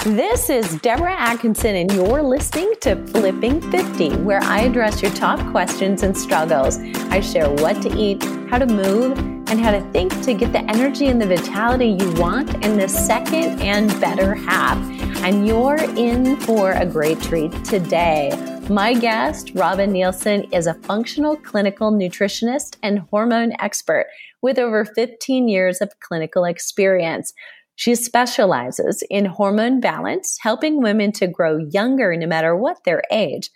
This is Deborah Atkinson, and you're listening to Flipping 50, where I address your top questions and struggles. I share what to eat, how to move, and how to think to get the energy and the vitality you want in the second and better half. And you're in for a great treat today. My guest, Robin Nielsen, is a functional clinical nutritionist and hormone expert with over 15 years of clinical experience. She specializes in hormone balance, helping women to grow younger no matter what their age.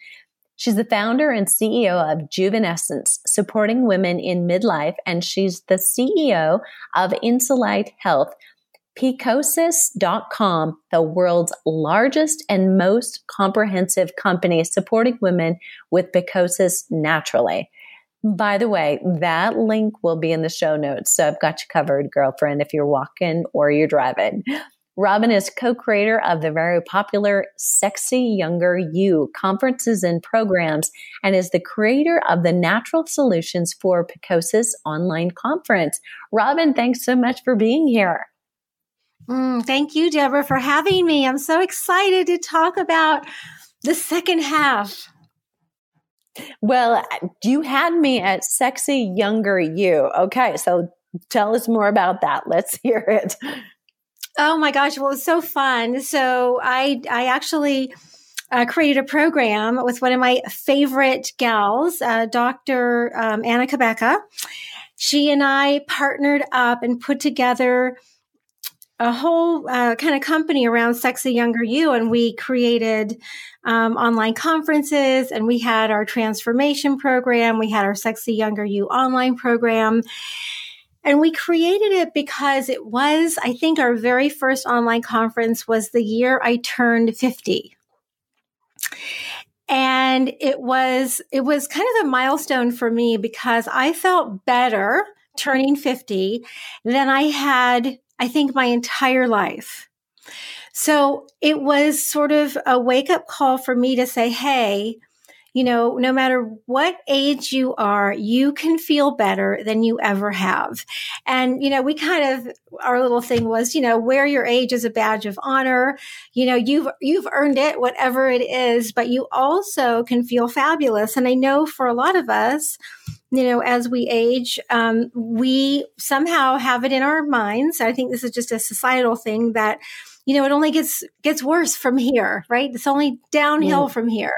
She's the founder and CEO of Juvenescence, supporting women in midlife, and she's the CEO of Insulite Health. PCOS.com, the world's largest and most comprehensive company supporting women with PCOS naturally. By the way, that link will be in the show notes, so I've got you covered, girlfriend, if you're walking or you're driving. Robin is co-creator of the very popular Sexy Younger You conferences and programs, and is the creator of the Natural Solutions for PCOS online conference. Robin, thanks so much for being here. Thank you, Deborah, for having me. I'm so excited to talk about the second half. Well, you had me at Sexy Younger You. Okay, so tell us more about that. Let's hear it. Oh my gosh, well, it's so fun. So I actually created a program with one of my favorite gals, Dr. Anna Kabeka. She and I partnered up and put together a whole kind of company around Sexy Younger You, and we created online conferences, and we had our transformation program. We had our Sexy Younger You online program, and we created it because it was, I think, our very first online conference was the year I turned 50. And it was kind of a milestone for me because I felt better turning 50 than I had, I think, my entire life. So it was sort of a wake-up call for me to say, hey, you know, no matter what age you are, you can feel better than you ever have. And, you know, we kind of, our little thing was, you know, wear your age as a badge of honor. You know, you've earned it, whatever it is, but you also can feel fabulous. And I know for a lot of us, you know, as we age, we somehow have it in our minds. I think this is just a societal thing that, you know, it only gets worse from here, right? It's only downhill from here.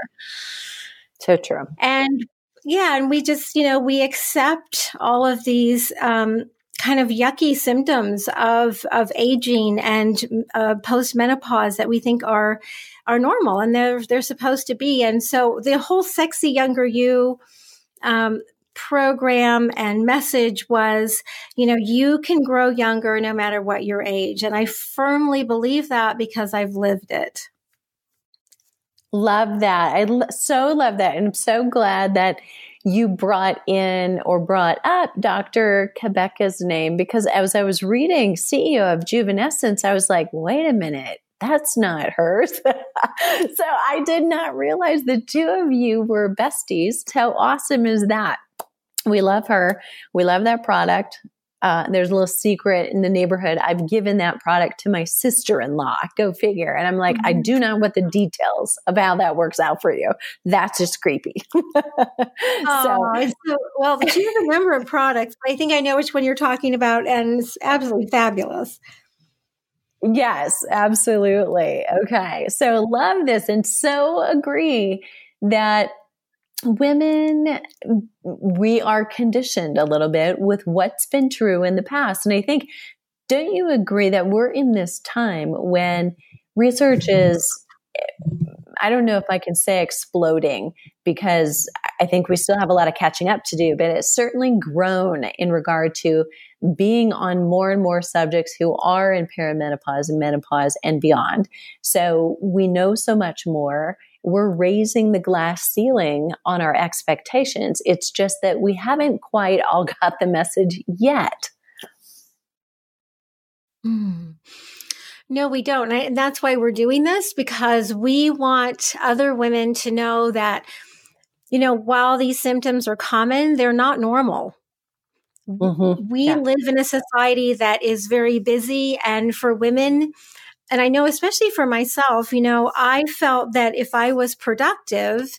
So true. And yeah, and we just, you know, we accept all of these kind of yucky symptoms of aging and post-menopause that we think are normal, and they're supposed to be. And so the whole Sexy Younger You program and message was, you know, you can grow younger no matter what your age. And I firmly believe that because I've lived it. Love that. I so love that. And I'm so glad that you brought up Dr. Kabeka's name, because as I was reading CEO of Juvenescence, I was like, wait a minute, that's not hers. So I did not realize the two of you were besties. How awesome is that? We love her. We love that product. There's a little secret in the neighborhood. I've given that product to my sister-in-law. Go figure. And I'm like, I do not want the details of how that works out for you. That's just creepy. Well, she has a number of products. I think I know which one you're talking about, and it's absolutely fabulous. Yes, absolutely. Okay. So love this, and so agree that women, we are conditioned a little bit with what's been true in the past. And I think, don't you agree that we're in this time when research is, I don't know if I can say exploding, because I think we still have a lot of catching up to do, but it's certainly grown in regard to being on more and more subjects who are in perimenopause and menopause and beyond. So we know so much more. We're raising the glass ceiling on our expectations. It's just that we haven't quite all got the message yet. No, we don't. And that's why we're doing this, because we want other women to know that, you know, while these symptoms are common, they're not normal. We live in a society that is very busy. And for women, And I know, especially for myself, I felt that if I was productive,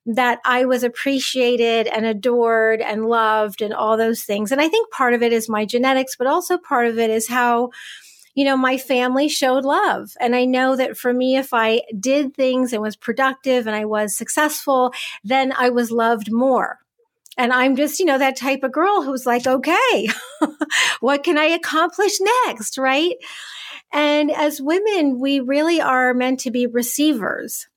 that I was appreciated and adored and loved and all those things. And I think part of it is my genetics, but also part of it is how, my family showed love. And I know that for me, if I did things and was productive and I was successful, then I was loved more. And I'm just, that type of girl who's like, okay, what can I accomplish next? Right. And as women, we really are meant to be receivers.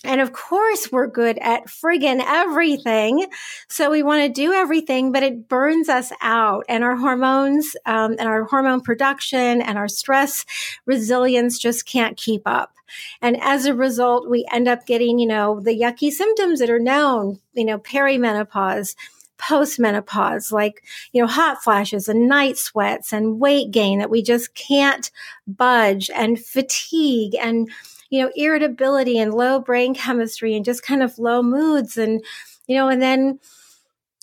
And of course, we're good at friggin' everything. So we want to do everything, but it burns us out. And our hormones and our hormone production and our stress resilience just can't keep up. And as a result, we end up getting, the yucky symptoms that are known, perimenopause, postmenopause, like, hot flashes and night sweats and weight gain that we just can't budge, and fatigue and irritability and low brain chemistry and just kind of low moods. And, and then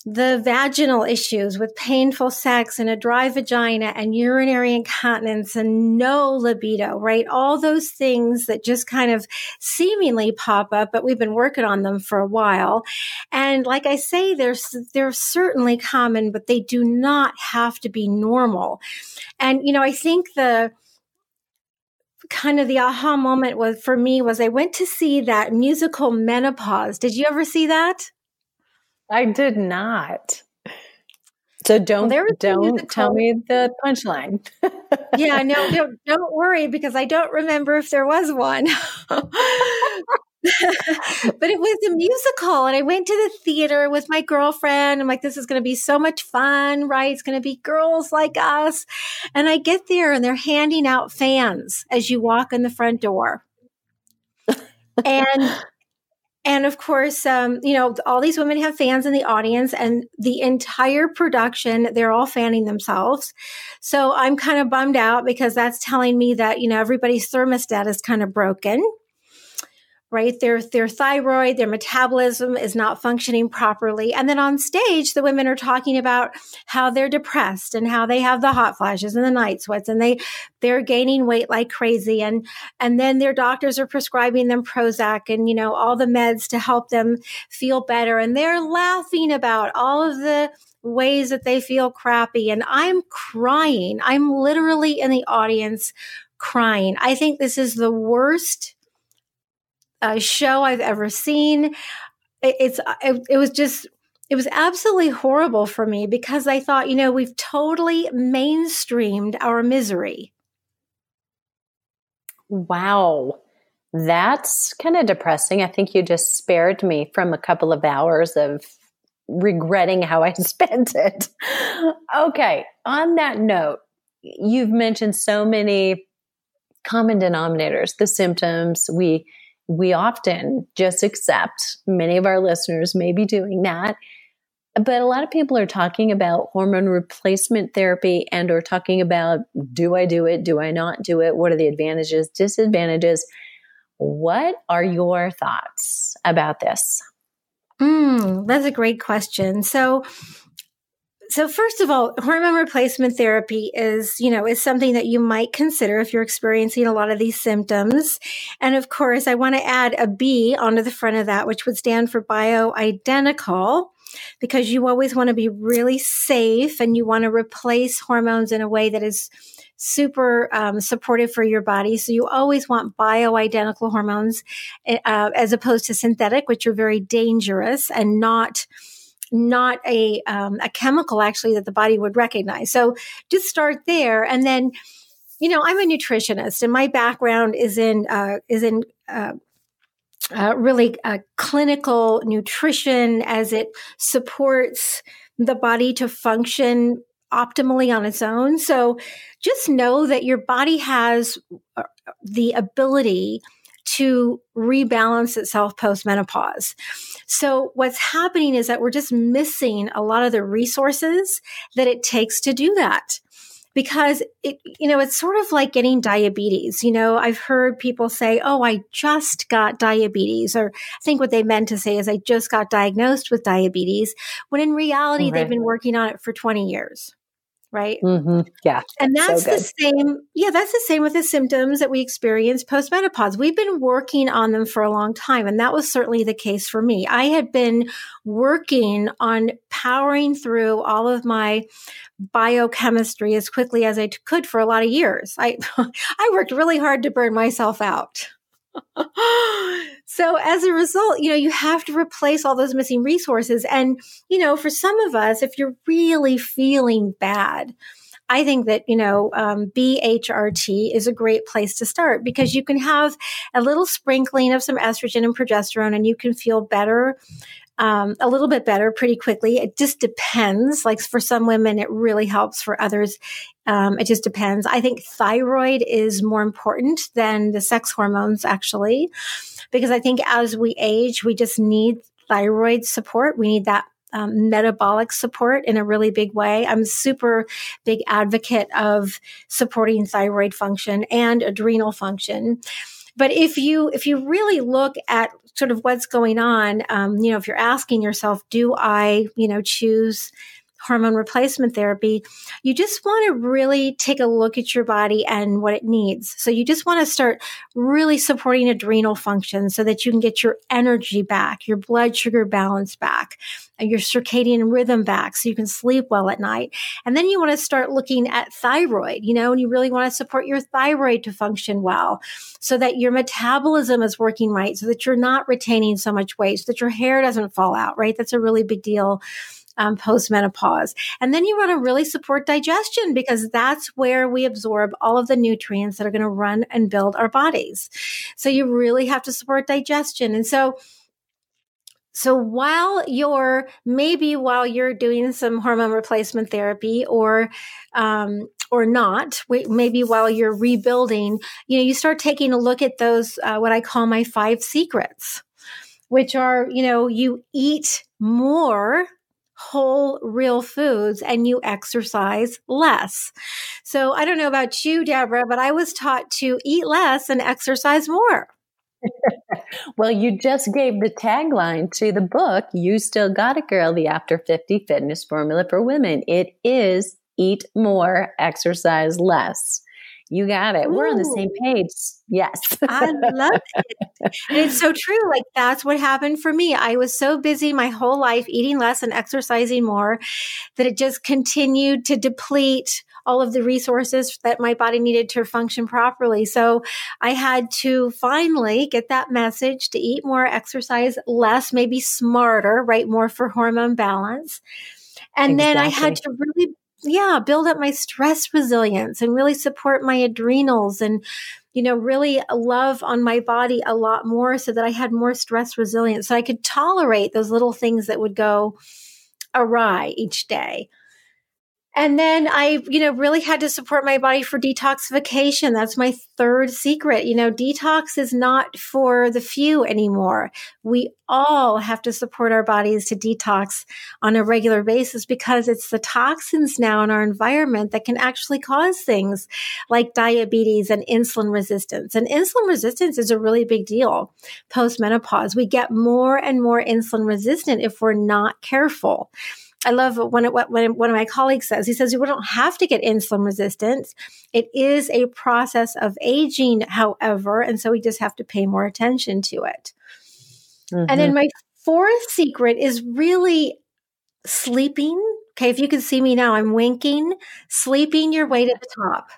the vaginal issues with painful sex and a dry vagina and urinary incontinence and no libido, right? All those things that just kind of seemingly pop up, but we've been working on them for a while. And like I say, they're certainly common, but they do not have to be normal. And, I think the aha moment for me was I went to see that musical Menopause. Did you ever see that? I did not. So don't tell me the punchline. Yeah, no, don't worry, because I don't remember if there was one. But it was a musical, and I went to the theater with my girlfriend. I'm like, this is going to be so much fun, right? It's going to be girls like us. And I get there and they're handing out fans as you walk in the front door. And of course, all these women have fans in the audience, and the entire production, they're all fanning themselves. So I'm kind of bummed out, because that's telling me that, everybody's thermostat is kind of broken. Right? Their thyroid, their metabolism is not functioning properly. And then on stage, the women are talking about how they're depressed and how they have the hot flashes and the night sweats, and they're gaining weight like crazy. And then their doctors are prescribing them Prozac and, all the meds to help them feel better. And they're laughing about all of the ways that they feel crappy. And I'm crying. I'm literally in the audience crying. I think this is the worst show I've ever seen. It was absolutely horrible for me, because I thought, we've totally mainstreamed our misery. Wow. That's kind of depressing. I think you just spared me from a couple of hours of regretting how I spent it. Okay. On that note, you've mentioned so many common denominators, the symptoms. We often just accept. Many of our listeners may be doing that. But a lot of people are talking about hormone replacement therapy and are talking about, do I do it? Do I not do it? What are the advantages, disadvantages? What are your thoughts about this? That's a great question. So first of all, hormone replacement therapy is something that you might consider if you're experiencing a lot of these symptoms. And of course, I want to add a B onto the front of that, which would stand for bioidentical, because you always want to be really safe and you want to replace hormones in a way that is super supportive for your body. So you always want bioidentical hormones as opposed to synthetic, which are very dangerous and not a chemical actually that the body would recognize. So just start there. And then, I'm a nutritionist, and my background is in really clinical nutrition, as it supports the body to function optimally on its own. So just know that your body has the ability to rebalance itself post-menopause. So what's happening is that we're just missing a lot of the resources that it takes to do that. Because it's sort of like getting diabetes. I've heard people say, oh, I just got diabetes. Or I think what they meant to say is I just got diagnosed with diabetes, when in reality, They've been working on it for 20 years. right? Yeah. And So that's good. the same. Yeah, that's the same with the symptoms that we experience postmenopause. We've been working on them for a long time. And that was certainly the case for me. I had been working on powering through all of my biochemistry as quickly as I could for a lot of years. I worked really hard to burn myself out. So as a result, you have to replace all those missing resources. And, for some of us, if you're really feeling bad, I think that, BHRT is a great place to start because you can have a little sprinkling of some estrogen and progesterone and you can feel better, a little bit better pretty quickly. It just depends. Like for some women, it really helps. For others, it just depends. I think thyroid is more important than the sex hormones, actually, because I think as we age, we just need thyroid support. We need that metabolic support in a really big way. I'm a super big advocate of supporting thyroid function and adrenal function. But if you really look at sort of what's going on, if you're asking yourself, do I, choose hormone replacement therapy, you just want to really take a look at your body and what it needs. So you just want to start really supporting adrenal function so that you can get your energy back, your blood sugar balance back, and your circadian rhythm back so you can sleep well at night. And then you want to start looking at thyroid, and you really want to support your thyroid to function well so that your metabolism is working right, so that you're not retaining so much weight, so that your hair doesn't fall out, right? That's a really big deal. Postmenopause. And then you want to really support digestion because that's where we absorb all of the nutrients that are going to run and build our bodies. So you really have to support digestion. And so while you're doing some hormone replacement therapy or not, maybe while you're rebuilding, you start taking a look at those, what I call my 5 secrets, which are, you eat more whole, real foods and you exercise less. So I don't know about you, Deborah, but I was taught to eat less and exercise more. Well, you just gave the tagline to the book, You Still Got It, Girl, the After 50 Fitness Formula for Women. It is eat more, exercise less. You got it. Ooh. We're on the same page. Yes. I love it. And it's so true. Like that's what happened for me. I was so busy my whole life eating less and exercising more that it just continued to deplete all of the resources that my body needed to function properly. So I had to finally get that message to eat more, exercise less, maybe smarter, right? More for hormone balance. And then I had to really build up my stress resilience and really support my adrenals and, really love on my body a lot more so that I had more stress resilience. So I could tolerate those little things that would go awry each day. And then I, really had to support my body for detoxification. That's my 3rd secret. Detox is not for the few anymore. We all have to support our bodies to detox on a regular basis because it's the toxins now in our environment that can actually cause things like diabetes and insulin resistance. And insulin resistance is a really big deal post-menopause. We get more and more insulin resistant if we're not careful. I love when one of my colleagues says, he says, we don't have to get insulin resistance. It is a process of aging, however, and so we just have to pay more attention to it. Mm-hmm. And then my 4th secret is really sleeping. Okay, if you can see me now, I'm winking. Sleeping your way to the top.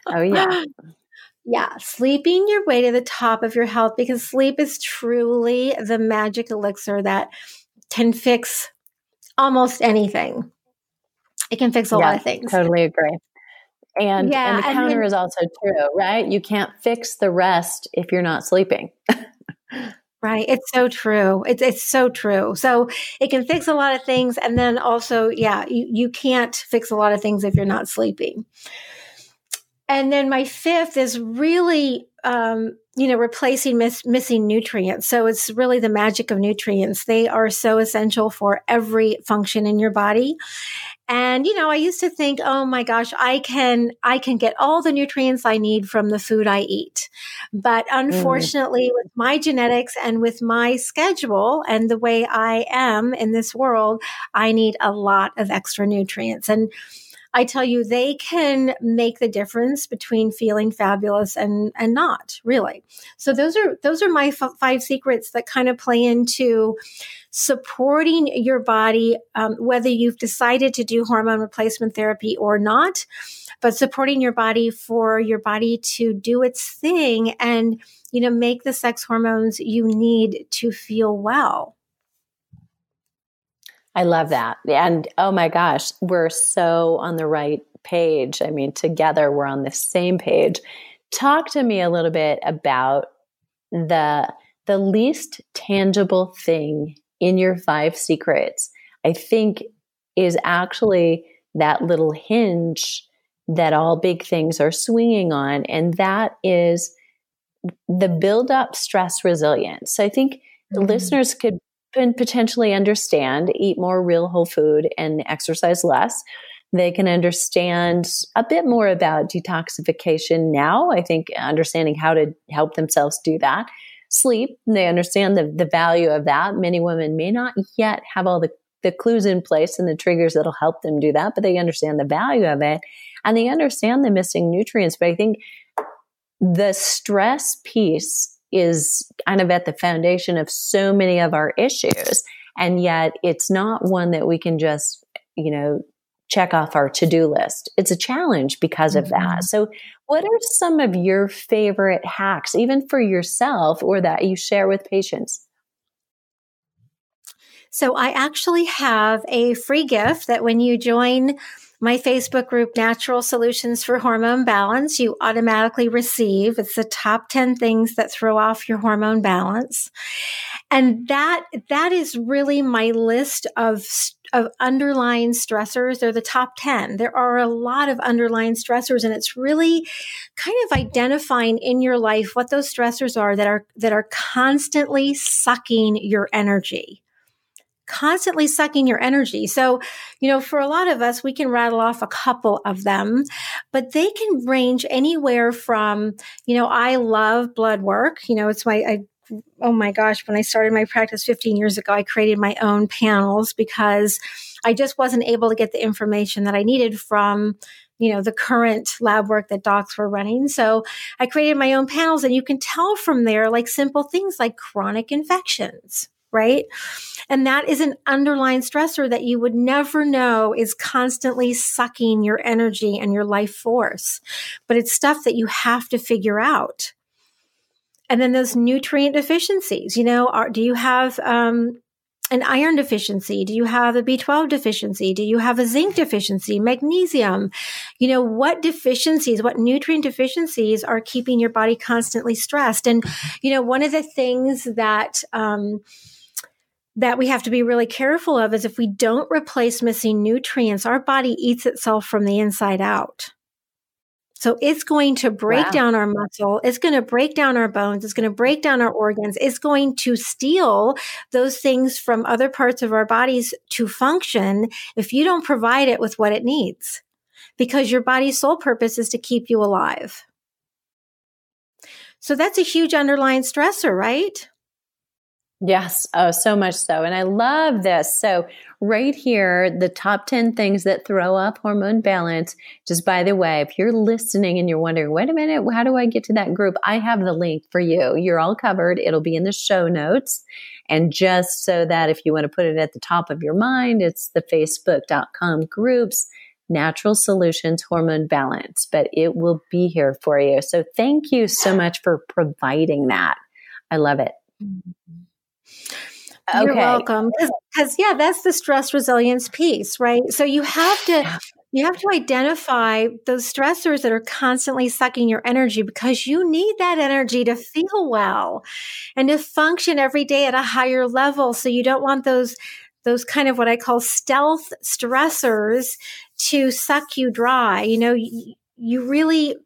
Oh, yeah. Yeah, sleeping your way to the top of your health because sleep is truly the magic elixir that can fix almost anything. It can fix a lot of things. Totally agree. And the counter is also true, right? You can't fix the rest if you're not sleeping. Right. It's so true. It's so true. So it can fix a lot of things. And then also, you can't fix a lot of things if you're not sleeping. And then my fifth is really, replacing missing nutrients. So it's really the magic of nutrients. They are so essential for every function in your body. And, I used to think, oh my gosh, I can get all the nutrients I need from the food I eat. But unfortunately, with my genetics and with my schedule and the way I am in this world, I need a lot of extra nutrients. And I tell you, they can make the difference between feeling fabulous and not, really. So those are my five secrets that kind of play into supporting your body, whether you've decided to do hormone replacement therapy or not, but supporting your body for your body to do its thing and, make the sex hormones you need to feel well. I love that. And oh my gosh, we're so on the right page. I mean, together we're on the same page. Talk to me a little bit about the least tangible thing in your five secrets, I think, is actually that little hinge that all big things are swinging on. And that is the build up stress resilience. So I think listeners could potentially understand, eat more real whole food and exercise less. They can understand a bit more about detoxification now. I think understanding how to help themselves do that. Sleep, they understand the value of that. Many women may not yet have all the clues in place and the triggers that'll help them do that, but they understand the value of it and they understand the missing nutrients. But I think the stress piece is kind of at the foundation of so many of our issues. And yet it's not one that we can just, check off our to-do list. It's a challenge because of that. So what are some of your favorite hacks, even for yourself, or that you share with patients? So I actually have a free gift that when you join my Facebook group, Natural Solutions for Hormone Balance, you automatically receive. It's the top 10 things that throw off your hormone balance. And that is really my list of underlying stressors. They're the top 10. There are a lot of underlying stressors, and it's really kind of identifying in your life what those stressors are that are constantly sucking your energy. Constantly sucking your energy. So, for a lot of us, we can rattle off a couple of them, but they can range anywhere from, I love blood work. Oh my gosh, when I started my practice 15 years ago, I created my own panels because I just wasn't able to get the information that I needed from, the current lab work that docs were running. So I created my own panels, and you can tell from there, like simple things like chronic infections, right? And that is an underlying stressor that you would never know is constantly sucking your energy and your life force. But it's stuff that you have to figure out. And then those nutrient deficiencies, do you have an iron deficiency? Do you have a B12 deficiency? Do you have a zinc deficiency, magnesium? What deficiencies, what nutrient deficiencies are keeping your body constantly stressed? And, one of the things that we have to be really careful of is if we don't replace missing nutrients, our body eats itself from the inside out. So it's going to break down our muscle. It's going to break down our bones. It's going to break down our organs. It's going to steal those things from other parts of our bodies to function if you don't provide it with what it needs, because your body's sole purpose is to keep you alive. So that's a huge underlying stressor, right? Yes. Oh, so much so. And I love this. So right here, the top 10 things that throw off hormone balance. Just by the way, if you're listening and you're wondering, wait a minute, how do I get to that group? I have the link for you. You're all covered. It'll be in the show notes. And just so that if you want to put it at the top of your mind, it's the facebook.com groups, Natural Solutions Hormone Balance, but it will be here for you. So thank you so much for providing that. I love it. You're welcome. Because that's the stress resilience piece, right? So you have to identify those stressors that are constantly sucking your energy, because you need that energy to feel well and to function every day at a higher level. So you don't want those kind of what I call stealth stressors to suck you dry. you really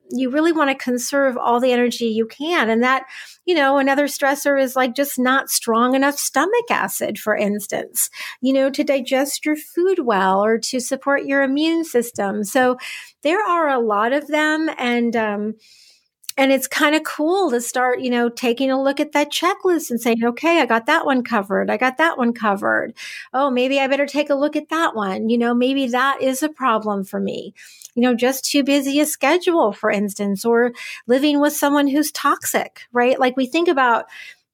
want to conserve all the energy you can. And that, another stressor is like just not strong enough stomach acid, for instance, to digest your food well or to support your immune system. So there are a lot of them. And it's kind of cool to start, taking a look at that checklist and saying, okay, I got that one covered. I got that one covered. Oh, maybe I better take a look at that one. Maybe that is a problem for me. Just too busy a schedule, for instance, or living with someone who's toxic, right? Like we think about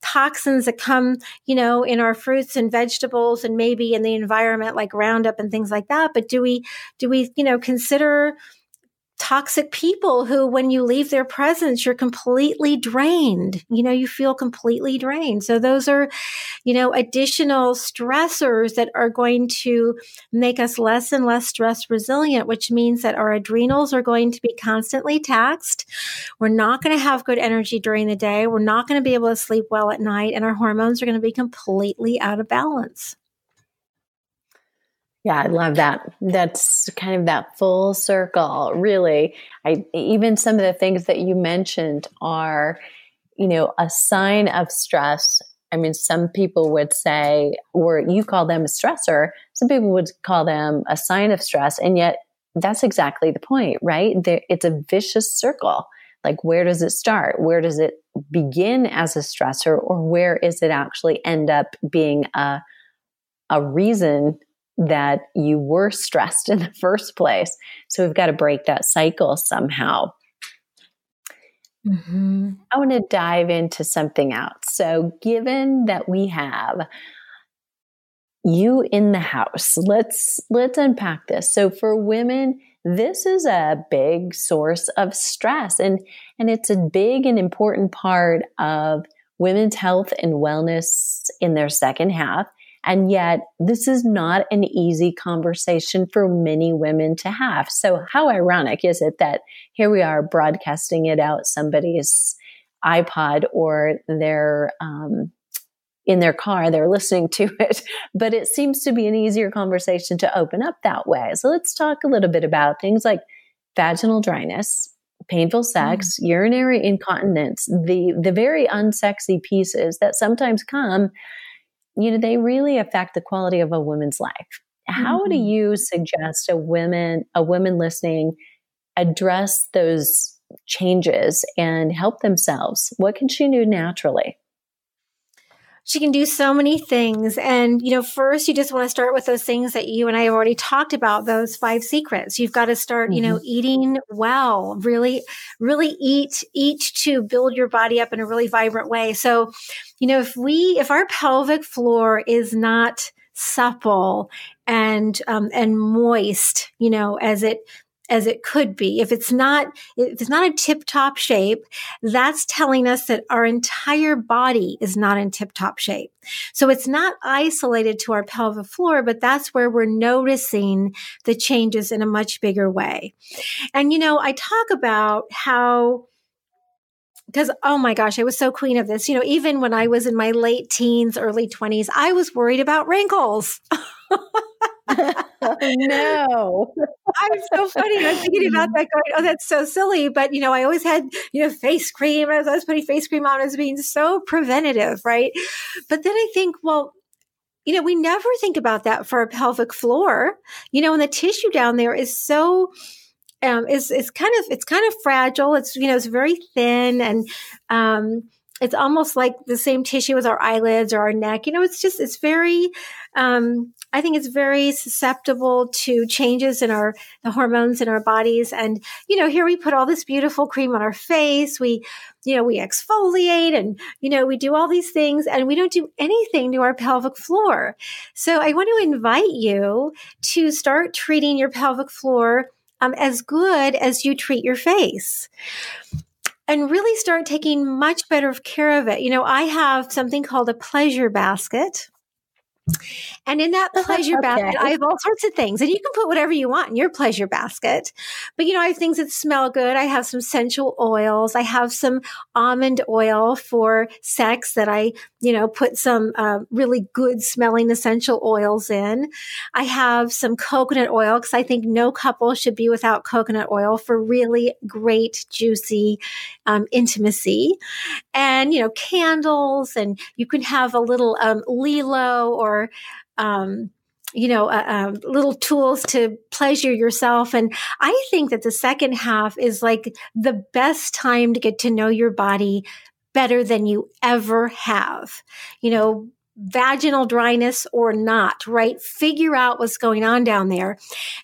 toxins that come, in our fruits and vegetables and maybe in the environment like Roundup and things like that. But do we, consider toxic people who, when you leave their presence, you're completely drained. You feel completely drained. So those are, additional stressors that are going to make us less and less stress resilient, which means that our adrenals are going to be constantly taxed. We're not going to have good energy during the day. We're not going to be able to sleep well at night, and our hormones are going to be completely out of balance. Yeah, I love that. That's kind of that full circle, really. Even some of the things that you mentioned are, a sign of stress. I mean, some people would say, or you call them a stressor. Some people would call them a sign of stress. And yet that's exactly the point, right? It's a vicious circle. Like, where does it start? Where does it begin as a stressor, or where is it actually end up being a reason that you were stressed in the first place? So we've got to break that cycle somehow. Mm-hmm. I want to dive into something else. So given that we have you in the house, let's unpack this. So for women, this is a big source of stress, and it's a big and important part of women's health and wellness in their second half. And yet this is not an easy conversation for many women to have. So how ironic is it that here we are broadcasting it out somebody's iPod or their, in their car, they're listening to it, but it seems to be an easier conversation to open up that way. So let's talk a little bit about things like vaginal dryness, painful sex, urinary incontinence, the very unsexy pieces that sometimes come. They really affect the quality of a woman's life. How do you suggest a woman listening address those changes and help themselves? What can she do naturally? She can do so many things. And, first you just want to start with those things that you and I have already talked about, those 5 secrets. You've got to start, eating well, really, really eat to build your body up in a really vibrant way. So, if our pelvic floor is not supple and moist, as it could be, if it's not a tip-top shape, that's telling us that our entire body is not in tip-top shape. So it's not isolated to our pelvic floor, but that's where we're noticing the changes in a much bigger way. And, I talk about how, because, oh my gosh, I was so queen of this. Even when I was in my late teens, early 20s, I was worried about wrinkles. Oh, no. I'm so funny. I'm thinking about that going, oh, that's so silly. But, I always had, face cream. I was putting face cream on as being so preventative, right? But then I think, well, we never think about that for a pelvic floor, and the tissue down there is so, it's kind of fragile. It's, it's very thin, and, it's almost like the same tissue as our eyelids or our neck. It's very, I think it's very susceptible to changes in the hormones in our bodies. And, here we put all this beautiful cream on our face. We exfoliate and, we do all these things and we don't do anything to our pelvic floor. So I want to invite you to start treating your pelvic floor as good as you treat your face. And really start taking much better care of it. I have something called a pleasure basket. And in that pleasure basket, I have all sorts of things. And you can put whatever you want in your pleasure basket. But, I have things that smell good. I have some essential oils. I have some almond oil for sex that I, put some really good smelling essential oils in. I have some coconut oil because I think no couple should be without coconut oil for really great, juicy intimacy. And, candles, and you can have a little Lilo or little tools to pleasure yourself. And I think that the second half is like the best time to get to know your body better than you ever have. Vaginal dryness or not, right? Figure out what's going on down there.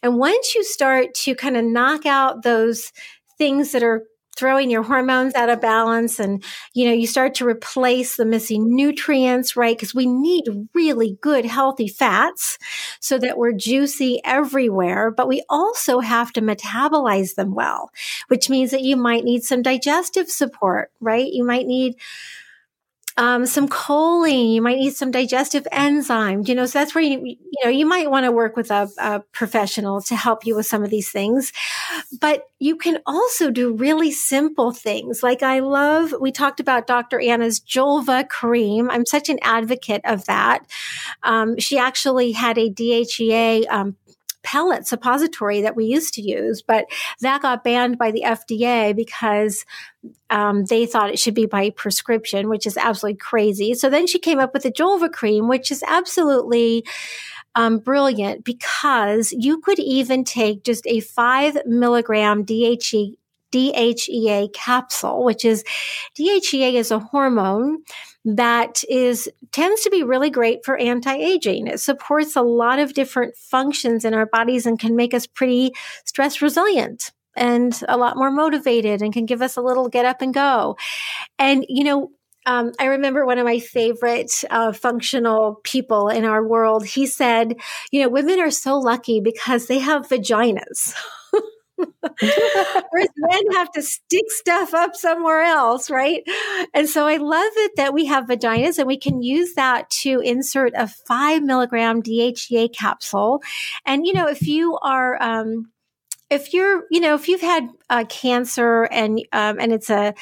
And once you start to kind of knock out those things that are throwing your hormones out of balance, and, you start to replace the missing nutrients, right? Because we need really good, healthy fats so that we're juicy everywhere, but we also have to metabolize them well, which means that you might need some digestive support, right? You might need some choline, you might need some digestive enzymes, so that's where you might want to work with a professional to help you with some of these things. But you can also do really simple things. Like we talked about Dr. Anna's Julva cream. I'm such an advocate of that. She actually had a DHEA, pellet suppository that we used to use, but that got banned by the FDA because they thought it should be by prescription, which is absolutely crazy. So then she came up with the Julva cream, which is absolutely brilliant, because you could even take just a 5 milligram DHEA capsule, which is DHEA is a hormone that tends to be really great for anti-aging. It supports a lot of different functions in our bodies and can make us pretty stress resilient and a lot more motivated, and can give us a little get up and go. And, I remember one of my favorite functional people in our world. He said, women are so lucky because they have vaginas. Whereas men have to stick stuff up somewhere else, right? And so I love it that we have vaginas, and we can use that to insert a 5 milligram DHEA capsule. And, if you are, if you've had cancer and it's a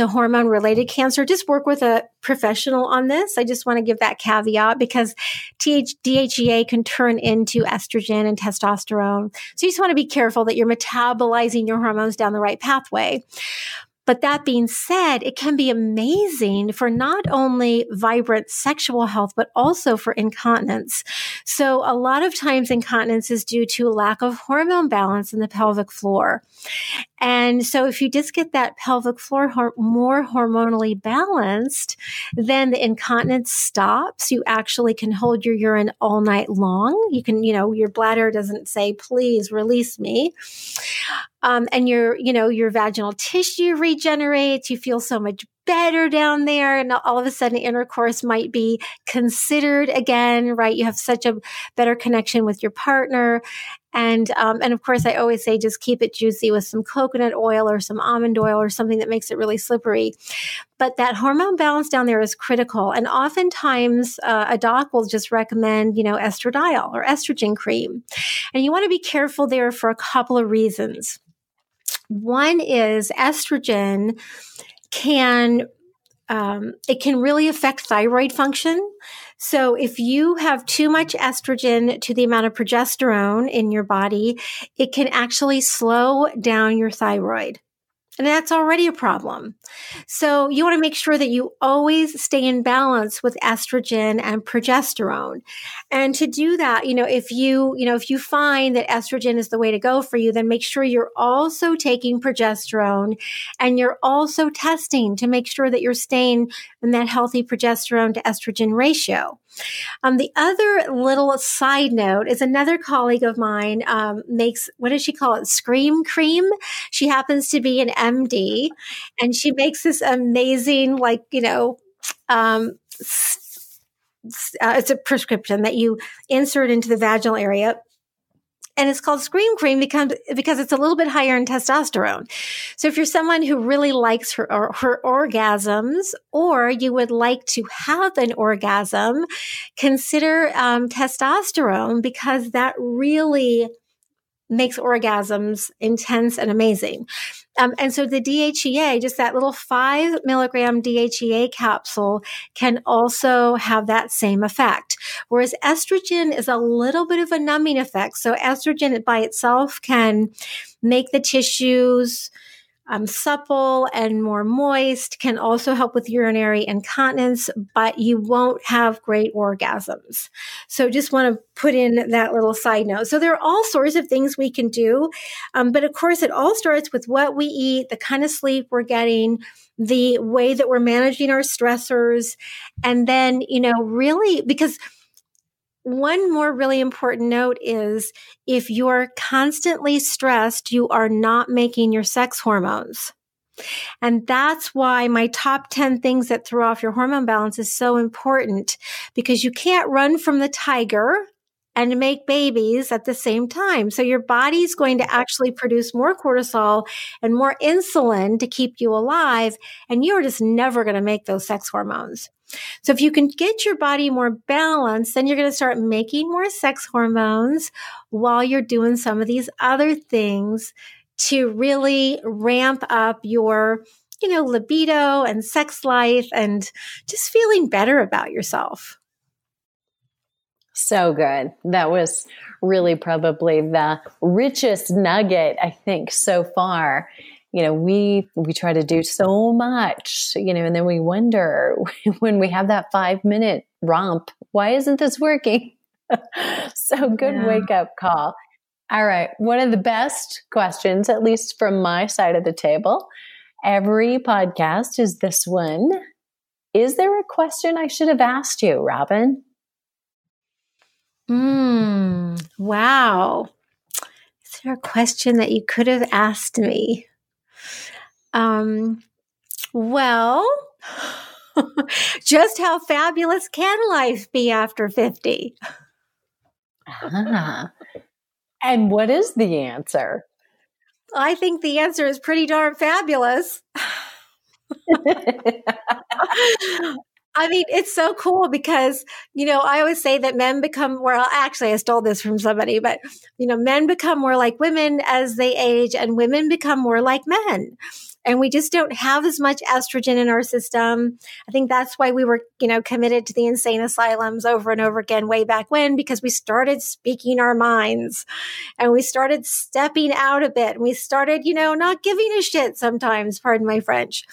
hormone related cancer, just work with a professional on this. I just want to give that caveat, because DHEA can turn into estrogen and testosterone. So you just want to be careful that you're metabolizing your hormones down the right pathway. But that being said, it can be amazing for not only vibrant sexual health, but also for incontinence. So a lot of times incontinence is due to a lack of hormone balance in the pelvic floor. And so if you just get that pelvic floor more hormonally balanced, then the incontinence stops. You actually can hold your urine all night long. You can, your bladder doesn't say, please release me. And your vaginal tissue regenerates. You feel so much better down there. And all of a sudden intercourse might be considered again, right? You have such a better connection with your partner. And of course, I always say, just keep it juicy with some coconut oil or some almond oil or something that makes it really slippery. But that hormone balance down there is critical. And oftentimes a doc will just recommend, estradiol or estrogen cream. And you want to be careful there for a couple of reasons. One is estrogen can really affect thyroid function. So if you have too much estrogen to the amount of progesterone in your body, it can actually slow down your thyroid. And that's already a problem. So you want to make sure that you always stay in balance with estrogen and progesterone. And to do that, if you find that estrogen is the way to go for you, then make sure you're also taking progesterone, and you're also testing to make sure that you're staying in that healthy progesterone to estrogen ratio. The other little side note is another colleague of mine makes, what does she call it? Scream cream. She happens to be an MD, and she makes this amazing, it's a prescription that you insert into the vaginal area. And it's called Scream Cream because it's a little bit higher in testosterone. So if you're someone who really likes her orgasms, or you would like to have an orgasm, consider testosterone, because that really makes orgasms intense and amazing. And so the DHEA, just that little 5 milligram DHEA capsule, can also have that same effect. Whereas estrogen is a little bit of a numbing effect. So estrogen by itself can make the tissues supple and more moist, can also help with urinary incontinence, but you won't have great orgasms. So just want to put in that little side note. So there are all sorts of things we can do. But of course, it all starts with what we eat, the kind of sleep we're getting, the way that we're managing our stressors. And then, really, because one more really important note is if you're constantly stressed, you are not making your sex hormones. And that's why my top 10 things that throw off your hormone balance is so important, because you can't run from the tiger and make babies at the same time. So your body's going to actually produce more cortisol and more insulin to keep you alive, and you're just never going to make those sex hormones. So if you can get your body more balanced, then you're going to start making more sex hormones while you're doing some of these other things to really ramp up your, libido and sex life and just feeling better about yourself. So good. That was really probably the richest nugget, I think, so far. We try to do so much, and then we wonder when we have that 5-minute romp, why isn't this working? So good wake up call. All right. One of the best questions, at least from my side of the table, every podcast is this one. Is there a question I should have asked you, Robin? Wow. Is there a question that you could have asked me? Well, just how fabulous can life be after 50? And what is the answer? I think the answer is pretty darn fabulous. I mean, it's so cool because, I always say that men become, actually, I stole this from somebody, but, men become more like women as they age, and women become more like men. And we just don't have as much estrogen in our system. I think that's why we were, committed to the insane asylums over and over again way back when, because we started speaking our minds and we started stepping out a bit and we started, not giving a shit sometimes, pardon my French.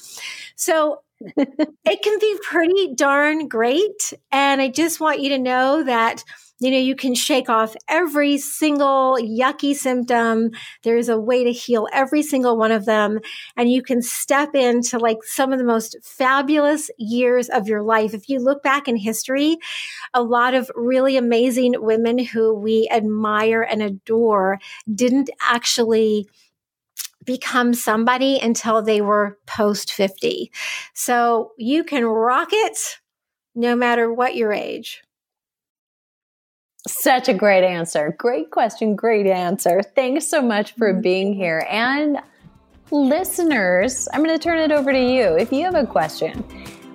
So it can be pretty darn great. And I just want you to know that, you can shake off every single yucky symptom. There is a way to heal every single one of them. And you can step into some of the most fabulous years of your life. If you look back in history, a lot of really amazing women who we admire and adore didn't actually become somebody until they were post 50. So you can rock it no matter what your age. Such a great answer. Great question. Great answer. Thanks so much for being here. And listeners, I'm going to turn it over to you. If you have a question,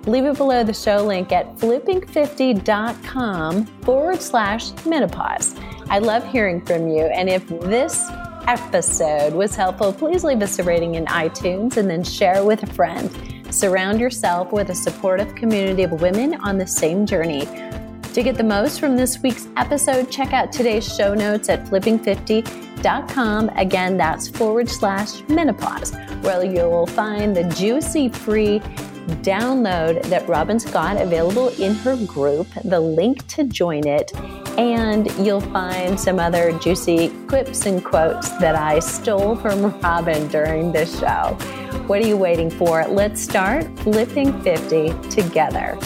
leave it below the show link at flipping50.com/menopause. I love hearing from you. And if this episode was helpful, please leave us a rating in iTunes and then share it with a friend. Surround yourself with a supportive community of women on the same journey. To get the most from this week's episode, check out today's show notes at flipping50.com. Again, that's /menopause, where you'll find the juicy free download that Robin's got available in her group, the link to join it, and you'll find some other juicy quips and quotes that I stole from Robin during this show. What are you waiting for? Let's start flipping 50 together.